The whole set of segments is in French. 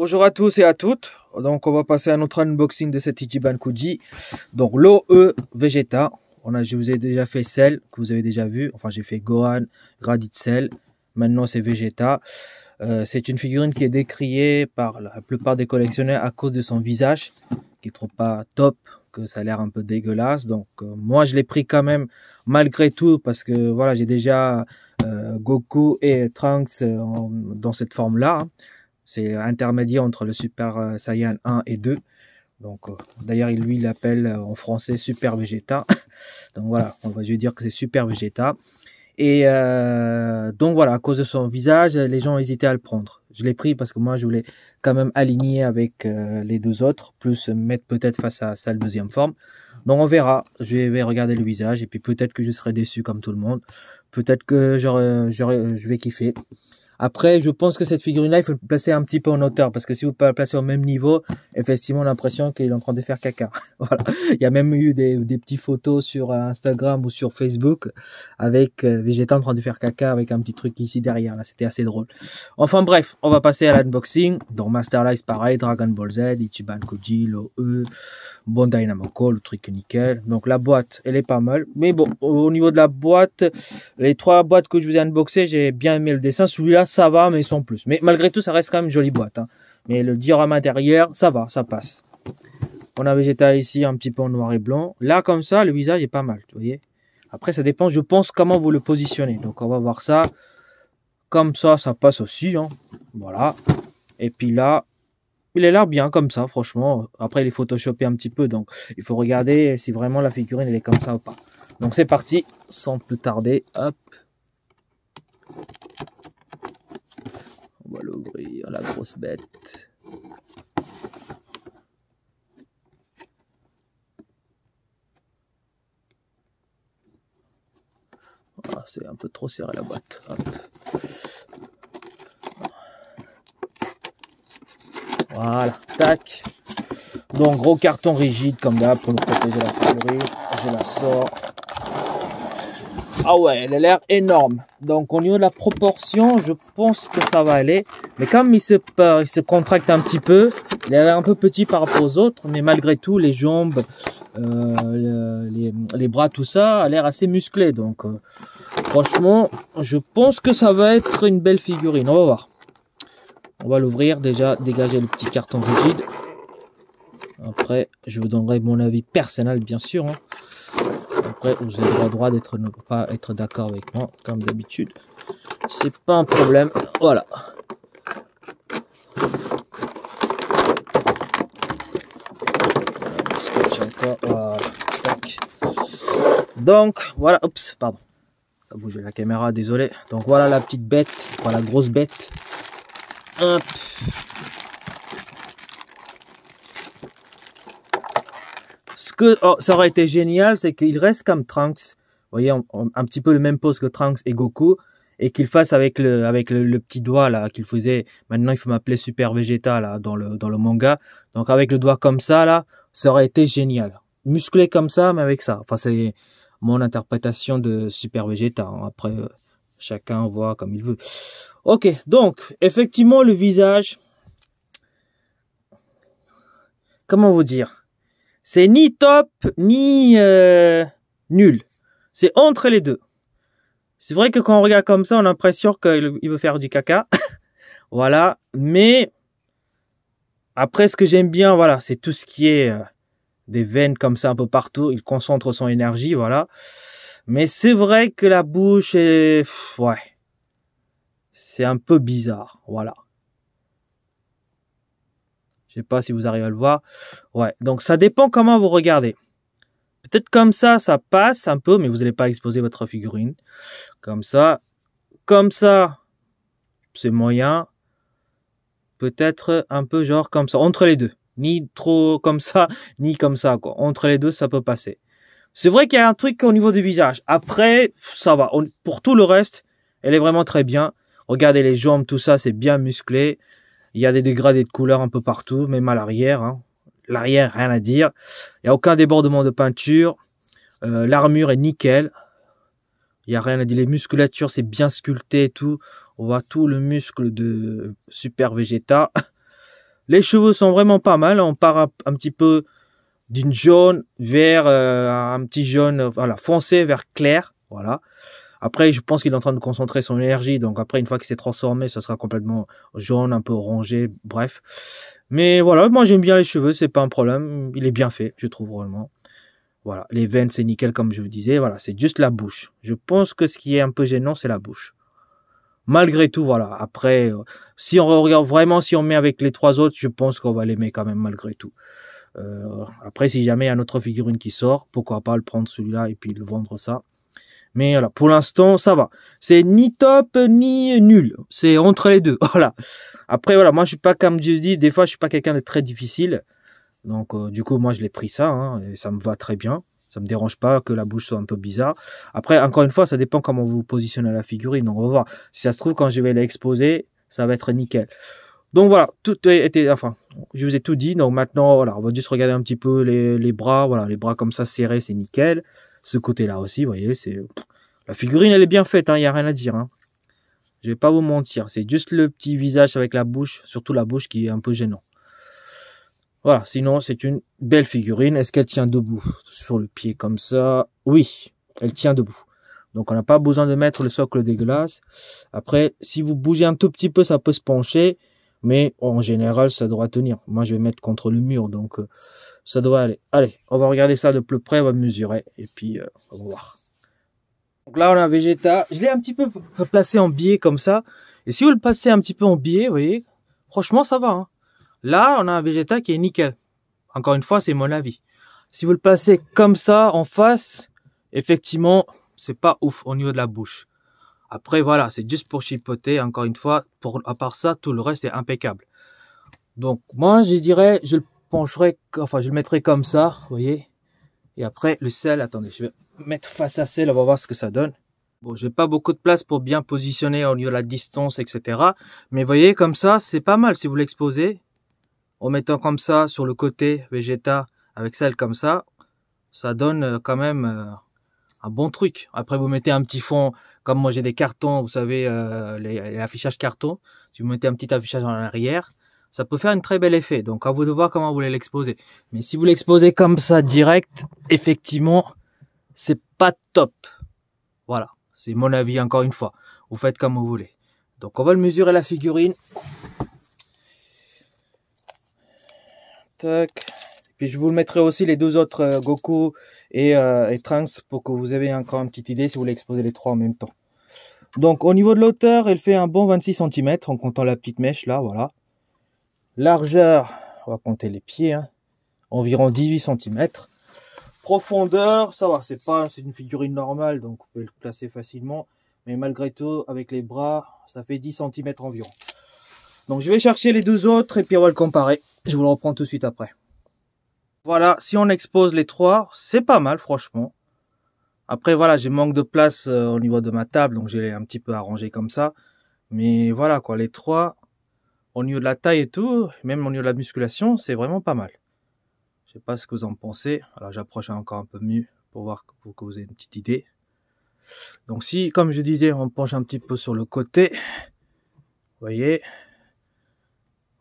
Bonjour à tous et à toutes. Donc on va passer à notre unboxing de cette Ichiban Kuji. Donc l'OE Vegeta. Je vous ai déjà fait Cell que vous avez déjà vu. Enfin j'ai fait Gohan, Raditz Cell. Maintenant c'est Vegeta. C'est une figurine qui est décriée par la plupart des collectionneurs à cause de son visage qui ne trouve pas top, que ça a l'air un peu dégueulasse. Donc moi je l'ai pris quand même malgré tout parce que voilà, j'ai déjà Goku et Trunks dans cette forme là. C'est intermédiaire entre le Super Saiyan 1 et 2. Donc d'ailleurs lui il l'appelle en français Super Vegeta. Donc voilà, je vais dire que c'est Super Vegeta. Et donc voilà, à cause de son visage, les gens hésitaient à le prendre. Je l'ai pris parce que moi je voulais quand même aligner avec les deux autres, plus mettre peut-être face à sa deuxième forme. Donc on verra, je vais regarder le visage et puis peut-être que je serai déçu comme tout le monde. Peut-être que je vais kiffer. Après, je pense que cette figurine-là, il faut le placer un petit peu en hauteur. Parce que si vous la placez au même niveau, effectivement, on a l'impression qu'il est en train de faire caca. Voilà. Il y a même eu des petites photos sur Instagram ou sur Facebook avec Vegeta en train de faire caca avec un petit truc ici derrière. Là, c'était assez drôle. Enfin bref, on va passer à l'unboxing. Donc Master Life, pareil, Dragon Ball Z, Ichiban Kuji, l'OE, Bon Dynamico, le truc nickel. Donc la boîte, elle est pas mal. Mais bon, au niveau de la boîte, les trois boîtes que je vous ai unboxées, j'ai bien aimé le dessin. Celui-là, ça va, mais sans plus. Mais malgré tout, ça reste quand même une jolie boîte. Hein. Mais le diorama derrière, ça va, ça passe. On a Vegeta ici, un petit peu en noir et blanc. Là, comme ça, le visage est pas mal, vous voyez. Après, ça dépend, je pense, comment vous le positionnez. Donc, on va voir ça. Comme ça, ça passe aussi. Hein. Voilà. Et puis là, il a l'air bien comme ça, franchement. Après, il est photoshopé un petit peu. Donc, il faut regarder si vraiment la figurine, elle est comme ça ou pas. Donc, c'est parti. Sans plus tarder. Hop. On va l'ouvrir, la grosse bête. Ah, c'est un peu trop serré la boîte. Hop. Voilà, tac. Donc gros carton rigide comme d'hab pour nous protéger la figurine. Je la sors. Ah ouais, elle a l'air énorme. Donc au niveau de la proportion, je pense que ça va aller. Mais comme il se contracte un petit peu, il a l'air un peu petit par rapport aux autres. Mais malgré tout, les jambes, les bras, tout ça, a l'air assez musclé. Donc franchement, je pense que ça va être une belle figurine. On va voir. On va l'ouvrir, déjà dégager le petit carton rigide. Après, je vous donnerai mon avis personnel, bien sûr. Hein. Après, vous avez le droit d'être ne pas être d'accord avec moi, comme d'habitude. C'est pas un problème. Voilà. Scotch encore. Voilà. Tac. Donc, voilà. Oups, pardon. Ça bouge la caméra, désolé. Donc, voilà la petite bête. Voilà la grosse bête. Hop. Ce que ça aurait été génial, c'est qu'il reste comme Trunks, vous voyez, un petit peu le même pose que Trunks et Goku, et qu'il fasse avec le petit doigt là qu'il faisait. Maintenant, il faut m'appeler Super Vegeta là dans le manga. Donc avec le doigt comme ça là, ça aurait été génial. Musclé comme ça, mais avec ça. Enfin, c'est mon interprétation de Super Vegeta. Hein. Après, chacun voit comme il veut. Ok, donc effectivement le visage. Comment vous dire? C'est ni top, ni nul. C'est entre les deux. C'est vrai que quand on regarde comme ça, on a l'impression qu'il veut faire du caca. Voilà. Mais après, ce que j'aime bien, voilà, c'est tout ce qui est des veines comme ça un peu partout. Il concentre son énergie, voilà. Mais c'est vrai que la bouche est... Ouais. C'est un peu bizarre, voilà. Je sais pas si vous arrivez à le voir. Ouais, donc ça dépend comment vous regardez. Peut-être comme ça passe un peu, mais vous n'allez pas exposer votre figurine. Comme ça, c'est moyen. Peut-être un peu genre comme ça, entre les deux. Ni trop comme ça, ni comme ça, quoi. Entre les deux, ça peut passer. C'est vrai qu'il y a un truc au niveau du visage. Après, ça va. Pour tout le reste, elle est vraiment très bien. Regardez les jambes, tout ça, c'est bien musclé. Il y a des dégradés de couleurs un peu partout, même à l'arrière. Hein. L'arrière, rien à dire. Il n'y a aucun débordement de peinture. L'armure est nickel. Il n'y a rien à dire. Les musculatures, c'est bien sculpté et tout. On voit tout le muscle de Super Vegeta. Les cheveux sont vraiment pas mal. On part un petit peu d'une jaune vers un petit jaune, voilà, foncé vers clair. Voilà. Après, je pense qu'il est en train de concentrer son énergie. Donc après, une fois qu'il s'est transformé, ça sera complètement jaune, un peu orangé, bref. Mais voilà, moi j'aime bien les cheveux, c'est pas un problème. Il est bien fait, je trouve vraiment. Voilà, les veines, c'est nickel comme je vous disais. Voilà, c'est juste la bouche. Je pense que ce qui est un peu gênant, c'est la bouche. Malgré tout, voilà. Après, si on regarde vraiment, si on met avec les trois autres, je pense qu'on va l'aimer quand même malgré tout. Après, si jamais il y a une autre figurine qui sort, pourquoi pas le prendre celui-là et puis le vendre ça. Mais voilà, pour l'instant, ça va. C'est ni top ni nul. C'est entre les deux. Voilà. Après, voilà, moi je suis pas, comme je dis, des fois je suis pas quelqu'un de très difficile. Donc du coup, moi je l'ai pris ça, hein, et ça me va très bien. Ça me dérange pas que la bouche soit un peu bizarre. Après, encore une fois, ça dépend comment vous positionnez la figurine. Donc on va voir. Si ça se trouve, quand je vais l'exposer, ça va être nickel. Donc voilà, tout était, enfin, je vous ai tout dit. Donc maintenant, voilà, on va juste regarder un petit peu les bras. Voilà, les bras comme ça serrés, c'est nickel. Ce côté-là aussi, vous voyez, c'est la figurine, elle est bien faite, hein, il n'y a rien à dire. Hein. Je vais pas vous mentir, c'est juste le petit visage avec la bouche, surtout la bouche qui est un peu gênant. Voilà, sinon c'est une belle figurine. Est-ce qu'elle tient debout sur le pied comme ça? Oui, elle tient debout. Donc on n'a pas besoin de mettre le socle dégueulasse. Après, si vous bougez un tout petit peu, ça peut se pencher. Mais en général, ça doit tenir. Moi, je vais mettre contre le mur, donc ça doit aller. Allez, on va regarder ça de plus près, on va mesurer. Et puis, on va voir. Donc là, on a un Vegeta. Je l'ai un petit peu placé en biais comme ça. Et si vous le passez un petit peu en biais, vous voyez, franchement, ça va. Hein. Là, on a un Vegeta qui est nickel. Encore une fois, c'est mon avis. Si vous le placez comme ça, en face, effectivement, c'est pas ouf au niveau de la bouche. Après, voilà, c'est juste pour chipoter. Encore une fois, à part ça, tout le reste est impeccable. Donc, moi, je dirais, je le pencherai, enfin, je le mettrai comme ça, vous voyez. Et après, le sel, attendez, je vais mettre face à celle, on va voir ce que ça donne. Bon, j'ai pas beaucoup de place pour bien positionner au niveau de la distance, etc. Mais vous voyez, comme ça, c'est pas mal si vous l'exposez. En mettant comme ça sur le côté Vegeta avec celle comme ça donne quand même un bon truc. Après, vous mettez un petit fond, comme moi j'ai des cartons, vous savez, les affichages carton. Si vous mettez un petit affichage en arrière, ça peut faire un très bel effet. Donc, à vous de voir comment vous voulez l'exposer. Mais si vous l'exposez comme ça direct, effectivement, c'est pas top. Voilà, c'est mon avis encore une fois. Vous faites comme vous voulez. Donc, on va le mesurer la figurine. Tac. Puis je vous le mettrai aussi les deux autres Goku et Trunks pour que vous ayez encore une petite idée si vous voulez exposer les trois en même temps. Donc au niveau de l'auteur, elle fait un bon 26 cm en comptant la petite mèche là, voilà. Largeur, on va compter les pieds, hein, environ 18 cm. Profondeur, ça va, c'est une figurine normale, donc vous pouvez le placer facilement. Mais malgré tout, avec les bras, ça fait 10 cm environ. Donc je vais chercher les deux autres et puis on va le comparer. Je vous le reprends tout de suite après. Voilà, si on expose les trois, c'est pas mal franchement. Après voilà, j'ai manque de place au niveau de ma table, donc j'ai un petit peu arrangé comme ça. Mais voilà quoi, les trois, au niveau de la taille et tout, même au niveau de la musculation, c'est vraiment pas mal. Je sais pas ce que vous en pensez. Alors j'approche encore un peu mieux pour voir, pour que vous ayez une petite idée. Donc si, comme je disais, on penche un petit peu sur le côté, vous voyez.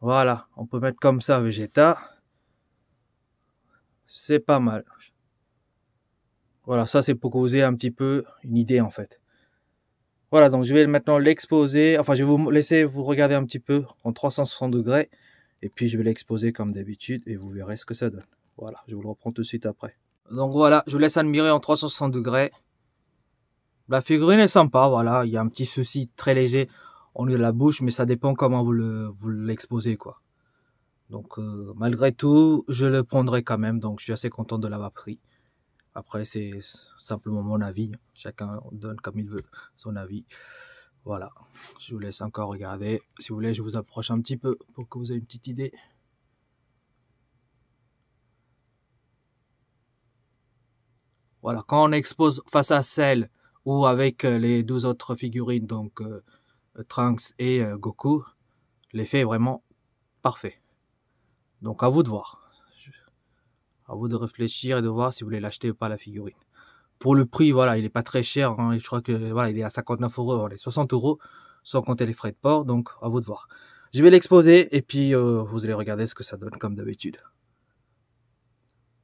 Voilà, on peut mettre comme ça Vegeta. C'est pas mal. Voilà, ça c'est pour que vous ayez un petit peu une idée en fait. Voilà, donc je vais maintenant l'exposer. Enfin, je vais vous laisser vous regarder un petit peu en 360 degrés. Et puis je vais l'exposer comme d'habitude et vous verrez ce que ça donne. Voilà, je vous le reprends tout de suite après. Donc voilà, je vous laisse admirer en 360 degrés. La figurine est sympa, voilà. Il y a un petit souci très léger au niveau de la bouche, mais ça dépend comment vous l'exposez, quoi. Donc malgré tout, je le prendrai quand même. Donc je suis assez content de l'avoir pris. Après, c'est simplement mon avis. Chacun donne comme il veut son avis. Voilà. Je vous laisse encore regarder. Si vous voulez, je vous approche un petit peu pour que vous ayez une petite idée. Voilà. Quand on expose face à celle ou avec les deux autres figurines, donc Trunks et Goku, l'effet est vraiment parfait. Donc à vous de voir. À vous de réfléchir et de voir si vous voulez l'acheter ou pas la figurine. Pour le prix, voilà, il n'est pas très cher. Hein, je crois que voilà, il est à 59 €, les 60 € sans compter les frais de port. Donc à vous de voir. Je vais l'exposer et puis vous allez regarder ce que ça donne comme d'habitude.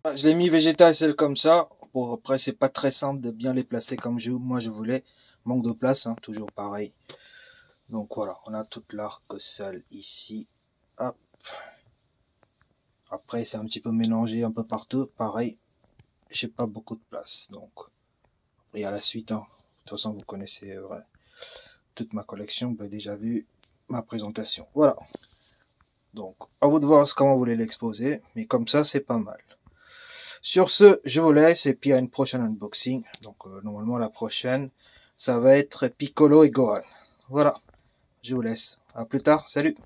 Je l'ai mis Vegeta et Cell comme ça. Bon, après, c'est pas très simple de bien les placer comme moi je voulais. Manque de place, hein, toujours pareil. Donc voilà, on a toute l'arc Cell ici. Hop. Après, c'est un petit peu mélangé un peu partout. Pareil, j'ai pas beaucoup de place. Donc, il y a la suite. Hein. De toute façon, vous connaissez toute ma collection. Vous avez déjà vu ma présentation. Voilà. Donc, à vous de voir comment vous voulez l'exposer. Mais comme ça, c'est pas mal. Sur ce, je vous laisse et puis à une prochaine unboxing. Donc normalement la prochaine, ça va être Piccolo et Gohan. Voilà, je vous laisse. À plus tard, salut!